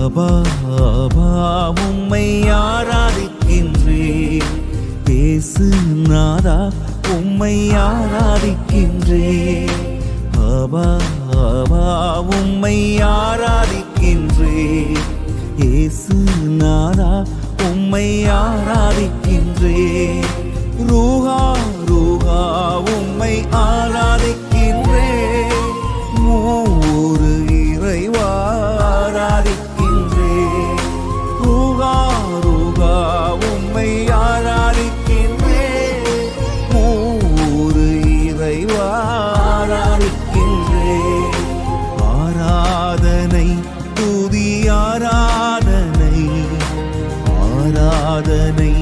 அபா அபா உம்மை ஆராதிக்கின்றேன். இயேசு நாதா உம்மை ஆராதிக்கின்றேன். அபா அபா உம்மை ஆராதிக்கின்றேன். இயேசு நாதா உம்மை ஆராதிக்கின்றேன். ரூஹா ரூஹா உம்மை ஆராதிக்கின்றேன். மூறு இறைவா ஆராதிக்கின்றேன். ரூஹா ரூஹா உம்மை ஆராதிக்கின்றேன். மூறு இறைவா ஆராதிக்கின்றேன். ஆராதனை துதி ஆராதனை ஆராதனை